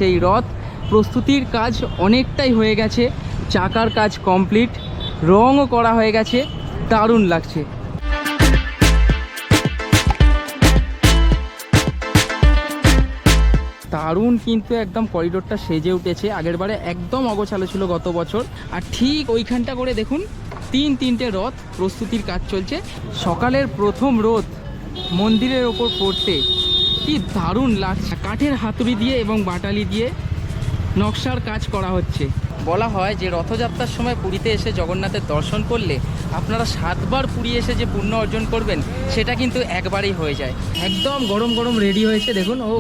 সেই রথ প্রস্তুতির কাজ অনেকটাই হয়ে গেছে, চাকার কাজ কমপ্লিট, রঙও করা হয়ে গেছে, দারুণ লাগছে। দারুণ কিন্তু একদম করিডোরটা সেজে উঠেছে, আগের বারে একদম অগোছালো ছিল গত বছর। আর ঠিক ওইখানটা করে দেখুন তিনটে রথ প্রস্তুতির কাজ চলছে। সকালের প্রথম রথ মন্দিরের ওপর পড়তে কি দারুণ লাগছে। কাঠের হাতুড়ি দিয়ে এবং বাটালি দিয়ে নকশার কাজ করা হচ্ছে। বলা হয় যে রথযাত্রার সময় পুরীতে এসে জগন্নাথের দর্শন করলে আপনারা 7 বার পুরী এসে যে পুণ্য অর্জন করবেন সেটা কিন্তু একবারেই হয়ে যায়। একদম গরম গরম রেডি হয়েছে দেখুন। ও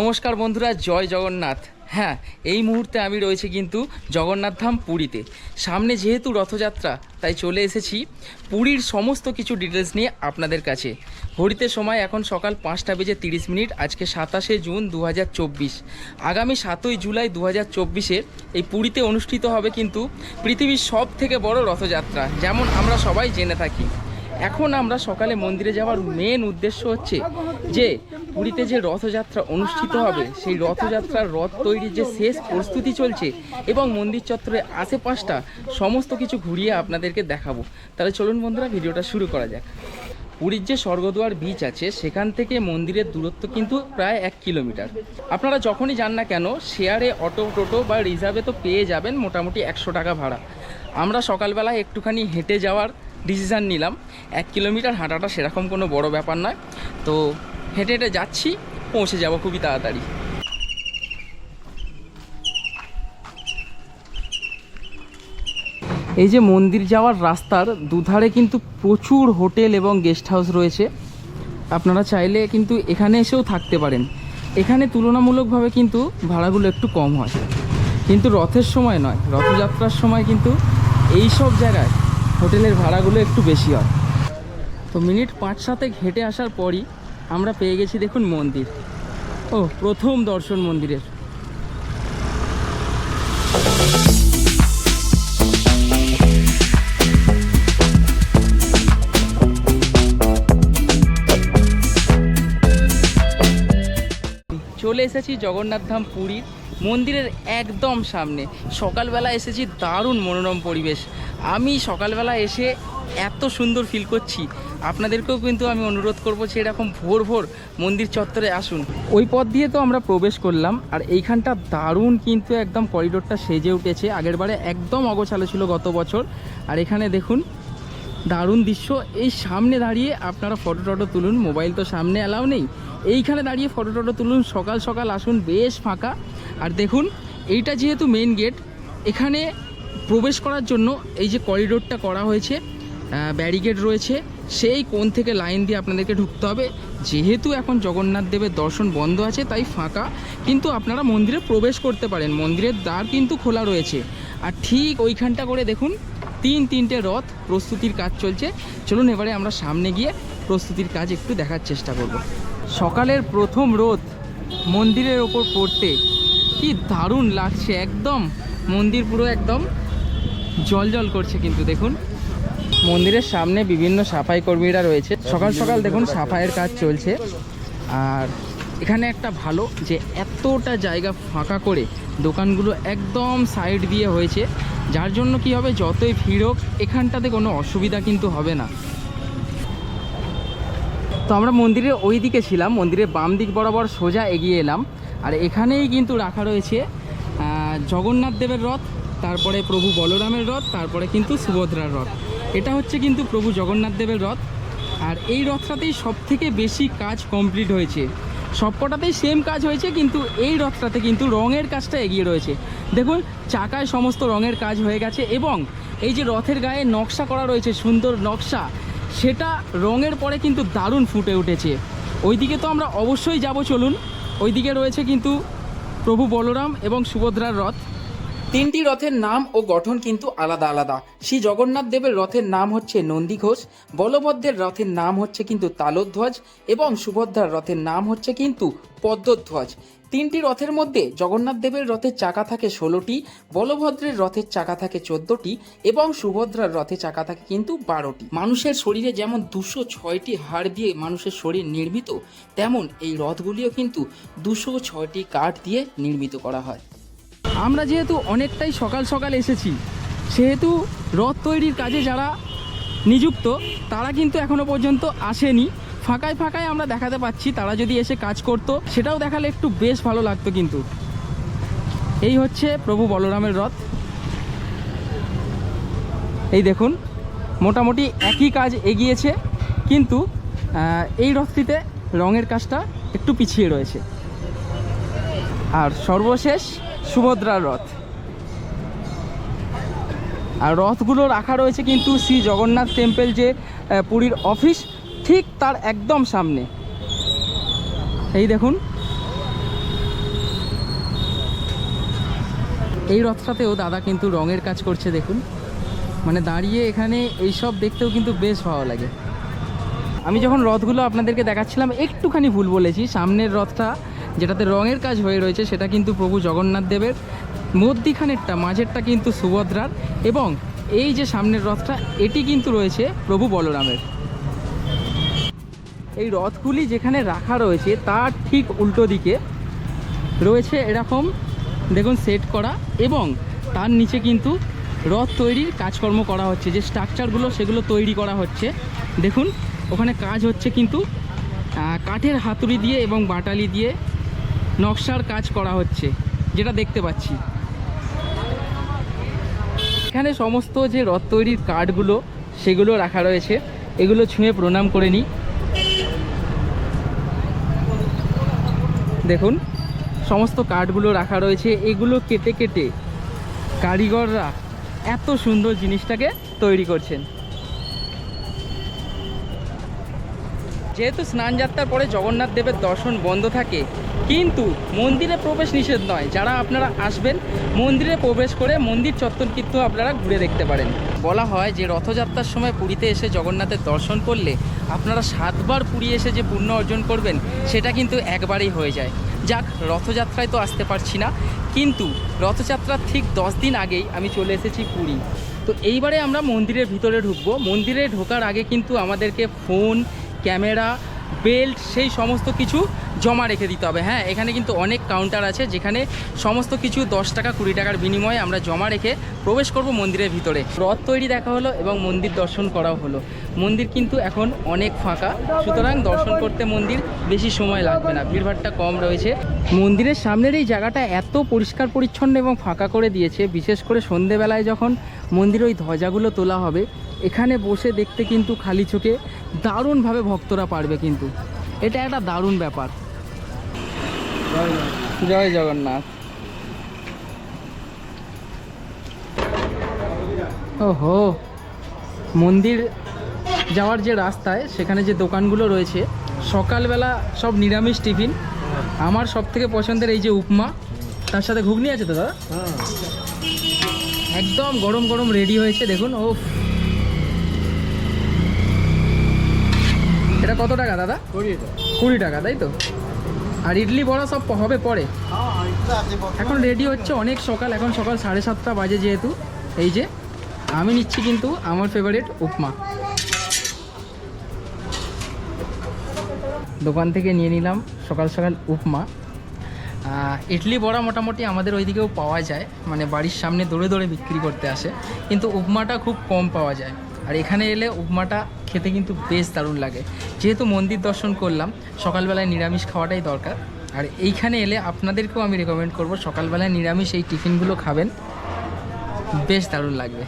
নমস্কার বন্ধুরা, জয় জগন্নাথ। হ্যাঁ, এই মুহূর্তে আমি রয়েছি কিন্তু জগন্নাথ ধাম পুরীতে। সামনে যেহেতু রথযাত্রা তাই চলে এসেছি পুরীর সমস্ত কিছু ডিটেলস নিয়ে আপনাদের কাছে। ঘড়িতে সময় এখন সকাল 5:30। আজকে 27শে জুন 2024। আগামী 7ই জুলাই 2024-এ এই পুরীতে অনুষ্ঠিত হবে কিন্তু পৃথিবীর সব থেকে বড় রথযাত্রা, যেমন আমরা সবাই জেনে থাকি। এখন আমরা সকালে মন্দিরে যাওয়ার মেন উদ্দেশ্য হচ্ছে যে পুরীতে যে রথযাত্রা অনুষ্ঠিত হবে সেই রথযাত্রার রথ তৈরির যে শেষ প্রস্তুতি চলছে এবং মন্দির চত্বরের আশেপাশটা সমস্ত কিছু ঘুরিয়ে আপনাদেরকে দেখাবো। তাহলে চলুন বন্ধুরা, ভিডিওটা শুরু করা যাক। পুরীর যে স্বর্গদ্বার বিচ আছে সেখান থেকে মন্দিরের দূরত্ব কিন্তু প্রায় 1 কিলোমিটার। আপনারা যখনই যান না কেন শেয়ারে, অটো, টোটো বা রিজার্ভে তো পেয়ে যাবেন মোটামুটি 100 টাকা ভাড়া। আমরা সকালবেলায় একটুখানি হেঁটে যাওয়ার ডিসিশান নিলাম। 1 কিলোমিটার হাঁটাটা সেরকম কোনো বড় ব্যাপার নয়, তো হেঁটে হেঁটে যাচ্ছি, পৌঁছে যাব খুবই তাড়াতাড়ি। এই যে মন্দির যাওয়ার রাস্তার দুধারে কিন্তু প্রচুর হোটেল এবং গেস্ট হাউস রয়েছে। আপনারা চাইলে কিন্তু এখানে এসেও থাকতে পারেন। এখানে তুলনামূলকভাবে কিন্তু ভাড়াগুলো একটু কম হয়, কিন্তু রথের সময় নয়, রথযাত্রার সময় কিন্তু এই সব জায়গায় হোটেলের ভাড়াগুলো একটু বেশি হয়। তো মিনিট 5-7 হেঁটে আসার পরই আমরা পেয়ে গেছি দেখুন মন্দির। ও প্রথম দর্শন মন্দিরের। চলে এসেছি জগন্নাথ ধাম পুরীর মন্দিরের একদম সামনে। সকালবেলা এসেছি, দারুণ মনোরম পরিবেশ। আমি সকালবেলা এসে এত সুন্দর ফিল করছি, আপনাদেরকেও কিন্তু আমি অনুরোধ করবো যে এরকম ভোর ভোর মন্দির চত্বরে আসুন। ওই পথ দিয়ে তো আমরা প্রবেশ করলাম, আর এইখানটা দারুণ কিন্তু একদম করিডোরটা সেজে উঠেছে। আগের বারে একদম অগোছালো ছিল গত বছর। আর এখানে দেখুন দারুণ দৃশ্য। এই সামনে দাঁড়িয়ে আপনারা ফটো টটো তুলুন, মোবাইল তো সামনে অ্যালাউ নেই। এইখানে দাঁড়িয়ে ফটো টটো তুলুন, সকাল সকাল আসুন, বেশ ফাঁকা। আর দেখুন এইটা যেহেতু মেন গেট, এখানে প্রবেশ করার জন্য এই যে করিডোরটা করা হয়েছে, ব্যারিকেড রয়েছে, সেই কোণ থেকে লাইন দিয়ে আপনাদেরকে ঢুকতে হবে। যেহেতু এখন জগন্নাথ দেবের দর্শন বন্ধ আছে তাই ফাঁকা, কিন্তু আপনারা মন্দিরে প্রবেশ করতে পারেন। মন্দিরের দ্বার কিন্তু খোলা রয়েছে। আর ঠিক ওইখানটা করে দেখুন তিনটে রথ প্রস্তুতির কাজ চলছে। চলুন এবারে আমরা সামনে গিয়ে প্রস্তুতির কাজ একটু দেখার চেষ্টা করব। সকালের প্রথম রথ মন্দিরের ওপর পড়তে কি দারুণ লাগছে। একদম মন্দির পুরো একদম জল করছে। কিন্তু দেখুন মন্দিরের সামনে বিভিন্ন সাফাই কর্মীরা রয়েছে। সকাল সকাল দেখুন সাফাইয়ের কাজ চলছে। আর এখানে একটা ভালো যে এতটা জায়গা ফাঁকা করে দোকানগুলো একদম সাইড দিয়ে হয়েছে, যার জন্য কি হবে, যতই ভিড় হোক এখানটাতে কোনো অসুবিধা কিন্তু হবে না। তো আমরা মন্দিরের ওই দিকে ছিলাম, মন্দিরের বাম দিক বরাবর সোজা এগিয়ে এলাম। আর এখানেই কিন্তু রাখা রয়েছে জগন্নাথ দেবের রথ, তারপরে প্রভু বলরামের রথ, তারপরে কিন্তু সুভদ্রার রথ। এটা হচ্ছে কিন্তু প্রভু জগন্নাথ দেবের রথ। আর এই রথটাতেই সব থেকে বেশি কাজ কমপ্লিট হয়েছে। সবকটাতেই সেম কাজ হয়েছে, কিন্তু এই রথটাতে কিন্তু রঙের কাজটা এগিয়ে রয়েছে। দেখুন চাকায় সমস্ত রঙের কাজ হয়ে গেছে, এবং এই যে রথের গায়ে নকশা করা রয়েছে, সুন্দর নকশা, সেটা রঙের পরে কিন্তু দারুণ ফুটে উঠেছে। ওইদিকে তো আমরা অবশ্যই যাব, চলুন। ওইদিকে রয়েছে কিন্তু প্রভু বলরাম এবং সুভদ্রার রথ। তিনটি রথের নাম ও গঠন কিন্তু আলাদা আলাদা। শ্রী জগন্নাথ দেবের রথের নাম হচ্ছে নন্দীঘোষ, বলভদ্রের রথের নাম হচ্ছে কিন্তু তালধ্বজ এবং সুভদ্রার রথের নাম হচ্ছে কিন্তু পদ্মধ্বজ। তিনটি রথের মধ্যে জগন্নাথ দেবের রথের চাকা থাকে 16টি, বলভদ্রের রথের চাকা থাকে 14টি এবং সুভদ্রার রথের চাকা থাকে কিন্তু 12টি। মানুষের শরীরে যেমন 206টি হাড় দিয়ে মানুষের শরীর নির্মিত, তেমন এই রথগুলিও কিন্তু 206টি কাঠ দিয়ে নির্মিত করা হয়। আমরা যেহেতু অনেকটাই সকাল সকাল এসেছি, সেহেতু রথ তৈরির কাজে যারা নিযুক্ত তারা কিন্তু এখনো পর্যন্ত আসেনি। ফাঁকায় ফাঁকায় আমরা দেখাতে পাচ্ছি, তারা যদি এসে কাজ করতো সেটাও দেখালে একটু বেশ ভালো লাগতো। কিন্তু এই হচ্ছে প্রভু বলরামের রথ। এই দেখুন, মোটামুটি একই কাজ এগিয়েছে, কিন্তু এই রথটিতে রঙের কাজটা একটু পিছিয়ে রয়েছে। আর সর্বশেষ সুভদ্রার রথ। আর রথগুলো রাখা রয়েছে কিন্তু শ্রী জগন্নাথ টেম্পল যে পুরীর অফিস, ঠিক তার একদম সামনে। এই দেখুন, এই রথটাতেও দাদা কিন্তু রঙের কাজ করছে। দেখুন, মানে দাঁড়িয়ে এখানে এইসব দেখতেও কিন্তু বেশ ভালো লাগে। আমি যখন রথগুলো আপনাদেরকে দেখাচ্ছিলাম একটুখানি ভুল বলেছি। সামনের রথটা যেটাতে রঙের কাজ হয়ে রয়েছে সেটা কিন্তু প্রভু জগন্নাথ দেবের, মধ্যিখানেরটা মাঝেরটা কিন্তু সুভদ্রার, এবং এই যে সামনের রথটা এটি কিন্তু রয়েছে প্রভু বলরামের। এই রথগুলি যেখানে রাখা রয়েছে তার ঠিক উল্টো দিকে রয়েছে এরকম দেখুন সেট করা, এবং তার নিচে কিন্তু রথ তৈরির কাজকর্ম করা হচ্ছে। যে স্ট্রাকচারগুলো সেগুলো তৈরি করা হচ্ছে। দেখুন ওখানে কাজ হচ্ছে কিন্তু কাঠের হাতুড়ি দিয়ে এবং বাটালি দিয়ে নকশার কাজ করা হচ্ছে, যেটা দেখতে পাচ্ছি। এখানে সমস্ত যে রথ তৈরির কাঠগুলো সেগুলো রাখা রয়েছে, এগুলো ছুঁয়ে প্রণাম করে নিই। দেখুন সমস্ত কাঠগুলো রাখা রয়েছে, এগুলো কেটে কেটে কারিগররা এত সুন্দর জিনিসটাকে তৈরি করছেন। যেহেতু স্নান যাত্রার পরে জগন্নাথ দেবের দর্শন বন্ধ থাকে, কিন্তু মন্দিরে প্রবেশ নিষেধ নয়। যারা আপনারা আসবেন মন্দিরে প্রবেশ করে মন্দির চত্বর কিন্তু আপনারা ঘুরে দেখতে পারেন। বলা হয় যে রথযাত্রার সময় পুরীতে এসে জগন্নাথের দর্শন করলে আপনারা 7বার পুরী এসে যে পুণ্য অর্জন করবেন সেটা কিন্তু একবারেই হয়ে যায়। যাক, রথযাত্রায় তো আসতে পারছি না, কিন্তু রথযাত্রার ঠিক 10 দিন আগেই আমি চলে এসেছি পুরী। তো এইবারে আমরা মন্দিরের ভিতরে ঢুকবো। মন্দিরে ঢোকার আগে কিন্তু আমাদেরকে ফোন, ক্যামেরা, বেল্ট সেই সমস্ত কিছু জমা রেখে দিতে হবে। হ্যাঁ, এখানে কিন্তু অনেক কাউন্টার আছে যেখানে সমস্ত কিছু 10 টাকা 20 টাকার বিনিময়ে আমরা জমা রেখে প্রবেশ করব মন্দিরের ভিতরে। রথ তৈরি দেখা হলো এবং মন্দির দর্শন করাও হলো। মন্দির কিন্তু এখন অনেক ফাঁকা, সুতরাং দর্শন করতে মন্দির বেশি সময় লাগবে না, ভিড়ভাড়টা কম রয়েছে। মন্দিরের সামনের এই জায়গাটা এত পরিষ্কার পরিচ্ছন্ন এবং ফাঁকা করে দিয়েছে, বিশেষ করে সন্ধেবেলায় যখন মন্দিরে ওই ধ্বজাগুলো তোলা হবে, এখানে বসে দেখতে কিন্তু খালি চোখে দারুণভাবে ভক্তরা পারবে। কিন্তু এটা একটা দারুণ ব্যাপার। জয় জগন্নাথ। ওহো, মন্দির যাওয়ার যে রাস্তায় সেখানে যে দোকানগুলো রয়েছে, সকালবেলা সব নিরামিষ টিফিন। আমার সব থেকে পছন্দের এই যে উপমা, তার সাথে ঘুগনি আছে তো দাদা, একদম গরম গরম রেডি হয়েছে। দেখুন, ও এটা কত টাকা দাদা? 20 টাকা, তাই তো? আর ইডলি বড়া সব হবে পরে, এখন রেডি হচ্ছে। অনেক সকাল, এখন সকাল 7:30 বাজে। যেহেতু এই যে আমি নিচ্ছি কিন্তু আমার ফেভারিট উপমা, দোকান থেকে নিয়ে নিলাম সকাল সকাল উপমা। ইডলি বড়া মোটামুটি আমাদের ওইদিকেও পাওয়া যায়, মানে বাড়ির সামনে দৌড়ে দৌড়ে বিক্রি করতে আসে, কিন্তু উপমাটা খুব কম পাওয়া যায়। আর এখানে এলে উপমাটা খেতে কিন্তু বেশ দারুণ লাগে। যেহেতু মন্দির দর্শন করলাম, সকালবেলায় নিরামিষ খাওয়াটাই দরকার। আর এইখানে এলে আপনাদেরকেও আমি রেকমেন্ড করব সকালবেলায় নিরামিষ এই টিফিনগুলো খাবেন, বেশ দারুণ লাগবে।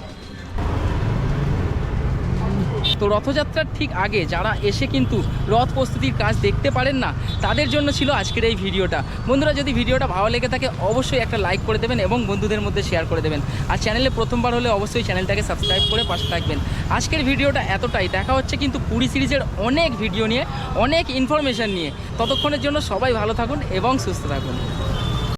তো রথযাত্রার ঠিক আগে যারা এসে কিন্তু রথ প্রস্তুতির কাজ দেখতে পারেন না, তাদের জন্য ছিল আজকের এই ভিডিওটা। বন্ধুরা, যদি ভিডিওটা ভালো লেগে থাকে অবশ্যই একটা লাইক করে দেবেন এবং বন্ধুদের মধ্যে শেয়ার করে দেবেন। আর চ্যানেলে প্রথমবার হলে অবশ্যই চ্যানেলটাকে সাবস্ক্রাইব করে পাশে থাকবেন। আজকের ভিডিওটা এতটাই। দেখা হচ্ছে কিন্তু পুরী সিরিজের অনেক ভিডিও নিয়ে, অনেক ইনফরমেশান নিয়ে। ততক্ষণের জন্য সবাই ভালো থাকুন এবং সুস্থ থাকুন।